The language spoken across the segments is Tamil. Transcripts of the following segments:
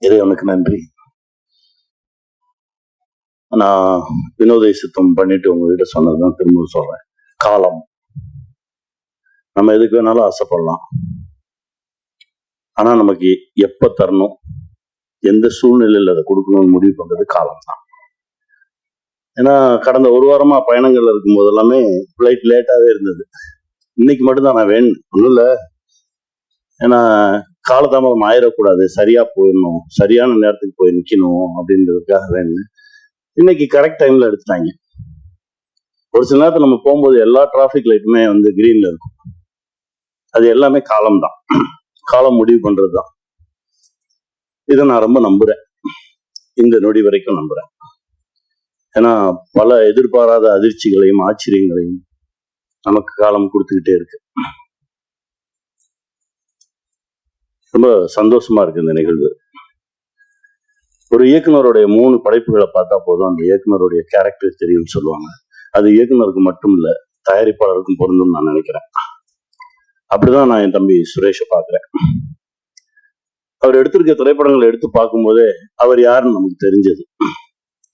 இறைவனுக்கு நன்றி. நான் வினோதை சுத்தம் பண்ணிட்டு உங்ககிட்ட சொன்னதுதான் திரும்ப சொல்றேன். காலம் நம்ம எதுக்கு வேணாலும் ஆசைப்படலாம். ஆனா நமக்கு எப்ப தரணும், எந்த சூழ்நிலையில் அதை கொடுக்கணும்னு முடிவு பண்றது காலம் தான். ஏன்னா கடந்த ஒரு வாரமா பயணங்கள்ல இருக்கும் போது எல்லாமே ஃபிளைட் லேட்டாவே இருந்தது. இன்னைக்கு மட்டும்தான் நான் வேணும் ஒன்றும் இல்லை. ஏன்னா காலதாமதம் ஆயிடக்கூடாது, சரியா போயிடணும், சரியான நேரத்துக்கு போய் நிக்கணும் அப்படின்றதுக்காக வேணும். இன்னைக்கு கரெக்ட் டைம்ல எடுத்துட்டாங்க. ஒரு சில நேரத்தில் நம்ம போகும்போது எல்லா டிராபிக் லைட்டுமே கிரீன்ல இருக்கும். அது எல்லாமே காலம் தான், காலம் முடிவு பண்றதுதான். இதை நான் ரொம்ப நம்புறேன், இந்த நொடி வரைக்கும் நம்புறேன். ஏன்னா பல எதிர்பாராத அதிர்ச்சிகளையும் ஆச்சரியங்களையும் நமக்கு காலம் கொடுத்துக்கிட்டே இருக்கு. ரொம்ப சந்தோஷமா இருக்கு இந்த நிகழ்வு. ஒரு இயக்குனருடைய 3 படைப்புகளை பார்த்தா போதும் அந்த இயக்குனருடைய கேரக்டர் தெரியும்னு சொல்லுவாங்க. அது இயக்குனருக்கு மட்டும் இல்ல, தயாரிப்பாளருக்கும் பொருந்தும் நான் நினைக்கிறேன். அப்படிதான் நான் என் தம்பி சுரேஷை பார்க்கிறேன். அவர் எடுத்திருக்க திரைப்படங்களை எடுத்து பார்க்கும்போதே அவர் யாருன்னு நமக்கு தெரிஞ்சது.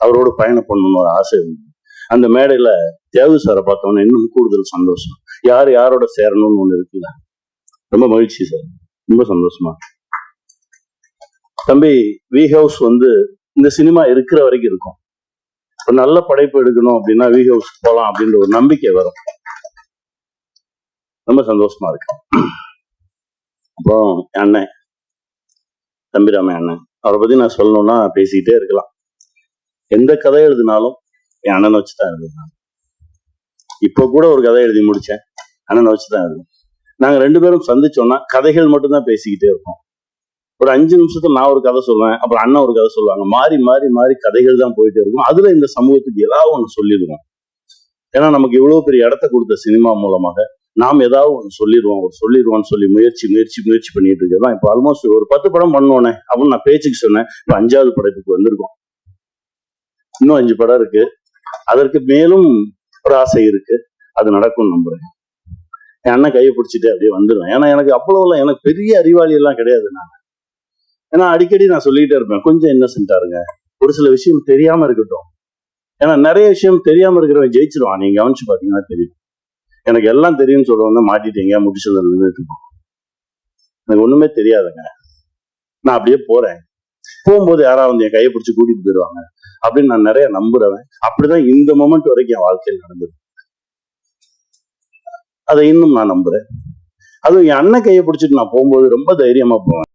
அவரோட பயணம் பண்ணணும்னு ஒரு ஆசை இருந்தது. அந்த மேடையில தேவு சாரை பார்த்தோம்னா இன்னும் கூடுதல் சந்தோஷம். யார் யாரோட சேரணும்னு ஒண்ணு இருக்குல்ல, ரொம்ப மகிழ்ச்சி சார், ரொம்ப சந்தோஷமா. தம்பி வி ஹவுஸ் இந்த சினிமா இருக்கிற வரைக்கும் இருக்கும். ஒரு நல்ல படைப்பு எடுக்கணும் அப்படின்னா வி ஹவுஸ் போகலாம் அப்படின்ற ஒரு நம்பிக்கை வரும். ரொம்ப சந்தோஷமா இருக்கு. அப்புறம் அண்ணன் தம்பிராம அண்ணன், அவரை பத்தி நான் சொல்லணும்னா பேசிக்கிட்டே இருக்கலாம். எந்த கதை எழுதினாலும் என் அண்ணனை வச்சுதான் எழுதுனாங்க. இப்போ கூட ஒரு கதை எழுதி முடிச்சேன், அண்ணனை வச்சுதான் எழுதும். நாங்க 2 பேரும் சந்திச்சோம்னா கதைகள் மட்டும்தான் பேசிக்கிட்டே இருக்கோம். ஒரு 5 நிமிஷத்துல நான் ஒரு கதை சொல்லுவேன், அப்புறம் அண்ணன் ஒரு கதை சொல்லுவாங்க. மாறி மாறி மாறி கதைகள் தான் போயிட்டே இருக்கும். அதுல இந்த சமூகத்துக்கு ஏதாவது ஒண்ணு சொல்லிடுவோம். ஏன்னா நமக்கு இவ்வளவு பெரிய இடத்த கொடுத்த சினிமா மூலமாக நாம் ஏதாவது ஒன்று சொல்லிடுவோம்னு சொல்லி முயற்சி பண்ணிட்டு இருக்கதான். இப்போ ஆல்மோஸ்ட் ஒரு 10 படம் பண்ணோன்னே அப்படின்னு நான் பேச்சுக்கு சொன்னேன். இப்போ 5வது படைப்புக்கு வந்திருக்கோம். இன்னும் 5 படம் இருக்கு. அதற்கு மேலும் ஒரு ஆசை இருக்கு, அது நடக்கும் நம்புறேன். என் அண்ணன் கையை பிடிச்சிட்டு அப்படியே வந்துடுவேன். ஏன்னா எனக்கு அவ்வளவுலாம், எனக்கு பெரிய அறிவாளி எல்லாம் கிடையாது நான். ஏன்னா அடிக்கடி நான் சொல்லிக்கிட்டே இருப்பேன், கொஞ்சம் இன்னசென்ட்டா இருங்க, ஒரு சில விஷயம் தெரியாம இருக்கட்டும். ஏன்னா நிறைய விஷயம் தெரியாம இருக்கிறவன் ஜெயிச்சிருவான். நீங்க கவனிச்சு பாத்தீங்கன்னா தெரியும். எனக்கு எல்லாம் தெரியும்னு சொல்றவங்க மாட்டிட்டீங்க, முடிச்சு இருக்கோம். எனக்கு ஒண்ணுமே தெரியாதுங்க, நான் அப்படியே போறேன். போகும்போது யாராவது என் கையை பிடிச்சி கூட்டிட்டு போயிடுவாங்க அப்படின்னு நான் நிறைய நம்புறவன். அப்படிதான் இந்த மொமெண்ட் வரைக்கும் என் வாழ்க்கையில் நடந்தது. அதை இன்னும் நான் நம்புறேன். அதுவும் என் அண்ணன் கையை பிடிச்சிட்டு நான் போகும்போது ரொம்ப தைரியமா போவேன்.